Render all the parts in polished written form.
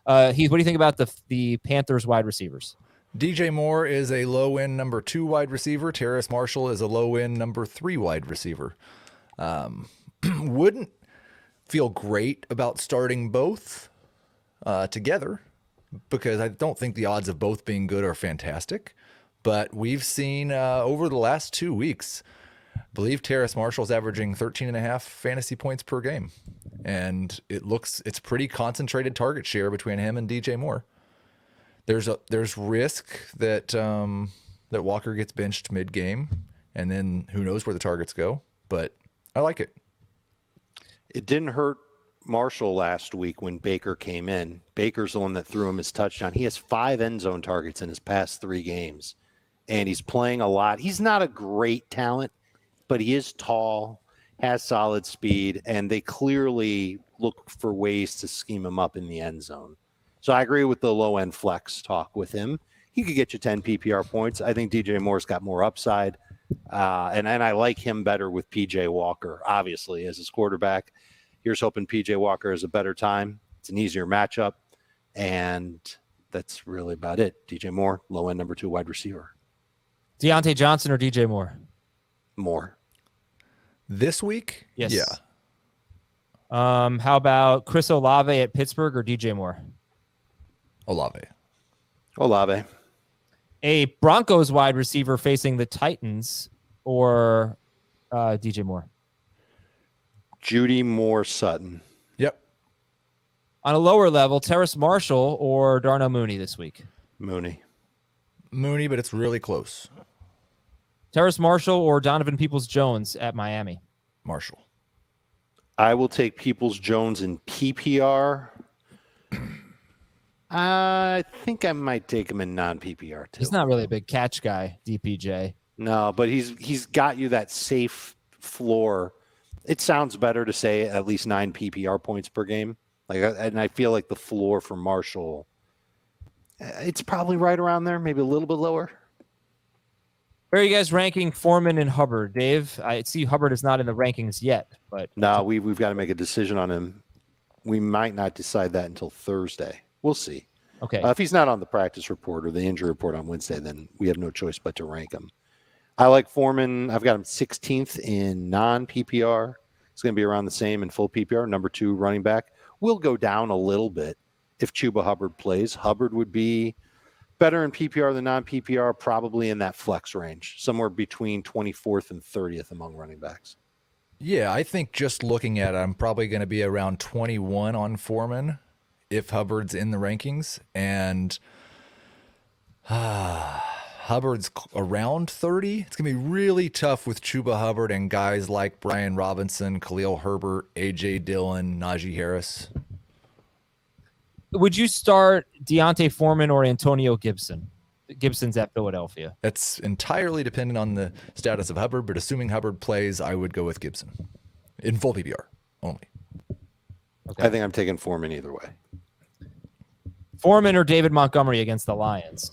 Heath, what do you think about the Panthers wide receivers? DJ Moore is a low-end number 2 wide receiver. Terrace Marshall is a low-end number 3 wide receiver. Wouldn't feel great about starting both together because I don't think the odds of both being good are fantastic. But we've seen over the last 2 weeks, I believe Terrace Marshall's averaging 13.5 fantasy points per game. And it's pretty concentrated target share between him and DJ Moore. There's risk that that Walker gets benched mid-game, and then who knows where the targets go. But I like it. It didn't hurt Marshall last week when Baker came in. Baker's the one that threw him his touchdown. He has 5 end zone targets in his past 3 games, and he's playing a lot. He's not a great talent, but he is tall, has solid speed, and they clearly look for ways to scheme him up in the end zone. So I agree with the low-end flex talk with him. He could get you 10 PPR points. I think DJ Moore's got more upside, and I like him better with PJ Walker, obviously, as his quarterback. Here's hoping PJ Walker has a better time. It's an easier matchup, and that's really about it. DJ Moore, low-end number 2 wide receiver. Deontay Johnson or DJ Moore? Moore. This week? Yes. Yeah. How about Chris Olave at Pittsburgh or DJ Moore? Olave. A Broncos wide receiver facing the Titans or DJ Moore? Judy Moore Sutton. Yep. On a lower level, Terrace Marshall or Darnell Mooney this week? Mooney, but it's really close. Terrace Marshall or Donovan Peoples-Jones at Miami? Marshall. I will take Peoples-Jones in PPR. I think I might take him in non-PPR too. He's not really a big catch guy, DPJ. No, but he's got you that safe floor. It sounds better to say at least 9 PPR points per game. And I feel like the floor for Marshall, it's probably right around there, maybe a little bit lower. Where are you guys ranking Foreman and Hubbard? Dave, I see Hubbard is not in the rankings yet, but no, we've got to make a decision on him. We might not decide that until Thursday. We'll see. Okay. If he's not on the practice report or the injury report on Wednesday, then we have no choice but to rank him. I like Foreman. I've got him 16th in non-PPR. It's going to be around the same in full PPR. Number 2 running back will go down a little bit if Chuba Hubbard plays. Hubbard would be better in PPR than non-PPR, probably in that flex range, somewhere between 24th and 30th among running backs. Yeah, I think just looking at it, I'm probably going to be around 21 on Foreman if Hubbard's in the rankings, and Hubbard's around 30. It's going to be really tough with Chuba Hubbard and guys like Brian Robinson, Khalil Herbert, A.J. Dillon, Najee Harris. Would you start Deontay Foreman or Antonio Gibson? Gibson's at Philadelphia. That's entirely dependent on the status of Hubbard, but assuming Hubbard plays, I would go with Gibson in full PPR only. Okay. I think I'm taking Foreman either way. Foreman or David Montgomery against the Lions?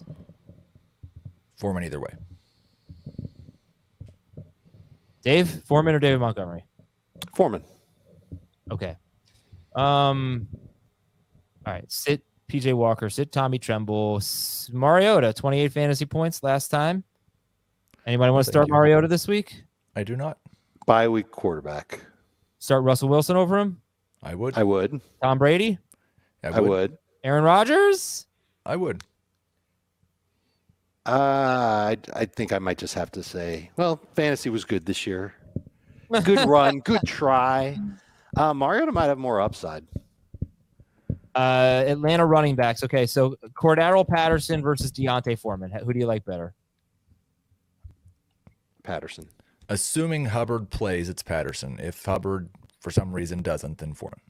Foreman either way. Dave, Foreman or David Montgomery? Foreman. Okay. All right. Sit PJ Walker. Sit Tommy Tremble. Mariota, 28 fantasy points last time. Anybody want to start Mariota this week? I do not. Bye week quarterback. Start Russell Wilson over him? I would. Tom Brady? I would. Aaron Rodgers? I would. I think I might just have to say, well, fantasy was good this year. Good run, good try. Mariota might have more upside. Atlanta running backs. Okay, so Cordarrelle Patterson versus Deontay Foreman. Who do you like better? Patterson. Assuming Hubbard plays, it's Patterson. If Hubbard, for some reason, doesn't, then Foreman.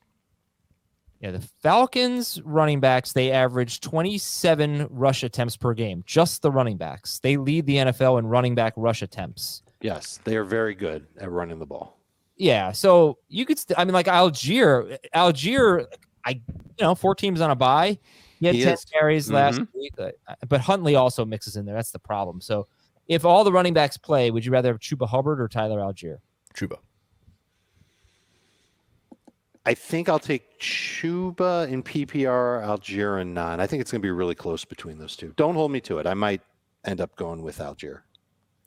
Yeah, the Falcons running backs, they average 27 rush attempts per game. Just the running backs. They lead the NFL in running back rush attempts. Yes, they are very good at running the ball. Yeah, so you could, like Algier, 4 teams on a bye. He had 10 carries last week, but Huntley also mixes in there. That's the problem. So if all the running backs play, would you rather have Chuba Hubbard or Tyler Algier? Chuba. I think I'll take Chuba in PPR, Algier in non. I think it's going to be really close between those two. Don't hold me to it. I might end up going with Algier.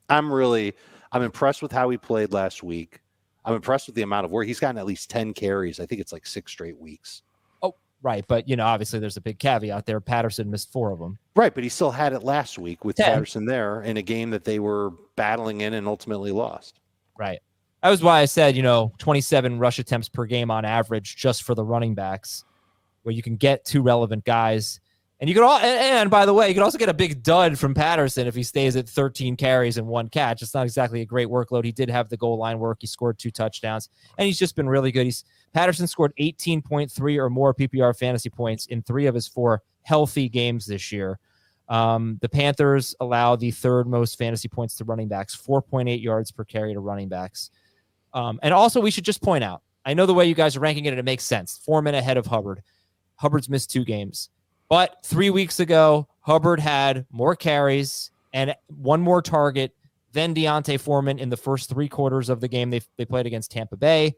I'm impressed with how he played last week. I'm impressed with the amount of work. He's gotten at least 10 carries. I think it's like 6 straight weeks. Oh, right. But, obviously there's a big caveat there. Patterson missed 4 of them. Right, but he still had it last week with 10. Patterson there in a game that they were battling in and ultimately lost. Right. That was why I said, 27 rush attempts per game on average just for the running backs, where you can get 2 relevant guys. And you could and by the way, you could also get a big dud from Patterson if he stays at 13 carries and 1 catch. It's not exactly a great workload. He did have the goal line work. He scored 2 touchdowns, and he's just been really good. Patterson scored 18.3 or more PPR fantasy points in 3 of his 4 healthy games this year. The Panthers allow the 3rd most fantasy points to running backs, 4.8 yards per carry to running backs. And also, we should just point out, I know the way you guys are ranking it, and it makes sense. Foreman ahead of Hubbard. Hubbard's missed 2 games. But 3 weeks ago, Hubbard had more carries and 1 more target than Deontay Foreman in the first 3 quarters of the game they played against Tampa Bay.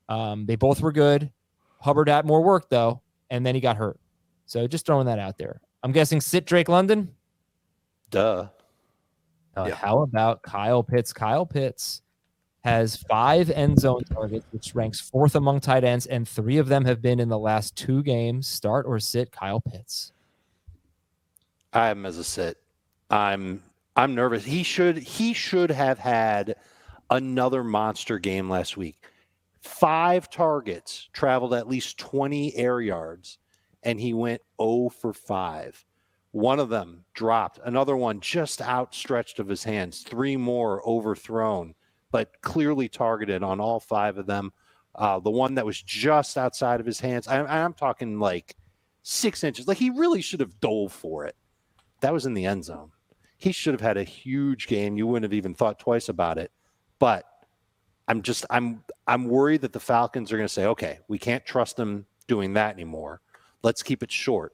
They both were good. Hubbard had more work, though, and then he got hurt. So just throwing that out there. I'm guessing sit Drake London? Duh. Yeah. How about Kyle Pitts? Kyle Pitts has 5 end zone targets, which ranks 4th among tight ends, and 3 of them have been in the last 2 games. Start or sit Kyle Pitts? I have him as a sit. I'm nervous. He should have had another monster game last week. 5 targets, traveled at least 20 air yards, and he went 0 for 5. One of them dropped. Another one just outstretched of his hands. 3 more overthrown, but clearly targeted on all 5 of them. The one that was just outside of his hands, I'm talking like 6 inches. Like, he really should have dove for it. That was in the end zone. He should have had a huge game. You wouldn't have even thought twice about it. But I'm worried that the Falcons are going to say, okay, we can't trust them doing that anymore. Let's keep it short.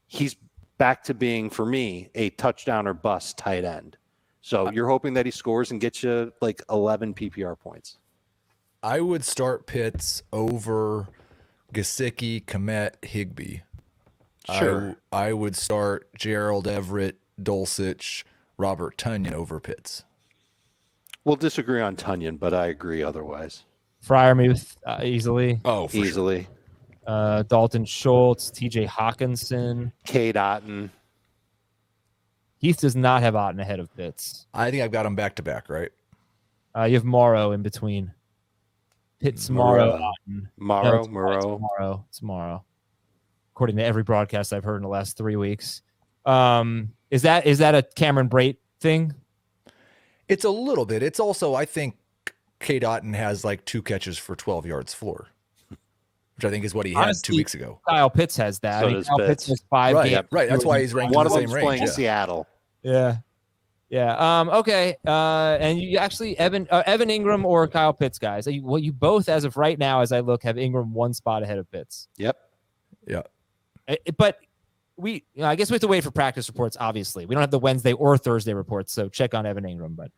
He's back to being, for me, a touchdown or bust tight end. So you're hoping that he scores and gets you like 11 PPR points. I would start Pitts over Gesicki, Kmet, Higbee. Sure. I would start Gerald Everett, Dulcich, Robert Tonyan over Pitts. We'll disagree on Tonyan, but I agree otherwise. Freiermuth easily. Oh, for Easily. Sure. Dalton Schultz, TJ Hawkinson. Cade Otton. Heath does not have Otten ahead of Pitts. I think I've got them back to back, right? You have Morrow in between. Pitts, Morrow, Otten. Morrow. It's Morrow. According to every broadcast I've heard in the last 3 weeks. Is that a Cameron Brate thing? It's a little bit. It's also, I think, Cade Otton has like 2 catches for 12 yards floor, which I think is what he had Honestly, 2 weeks ago. Kyle Pitts has that. So does Kyle Pitts. has 5 Right, games. right. That's why he's ranked One in of the them's same playing range. Seattle. Yeah. Okay. And you actually, Evan Ingram or Kyle Pitts, guys. You both, as of right now, as I look, have Ingram 1 spot ahead of Pitts. Yep. Yeah. But I guess we have to wait for practice reports. Obviously, we don't have the Wednesday or Thursday reports, so check on Evan Ingram. But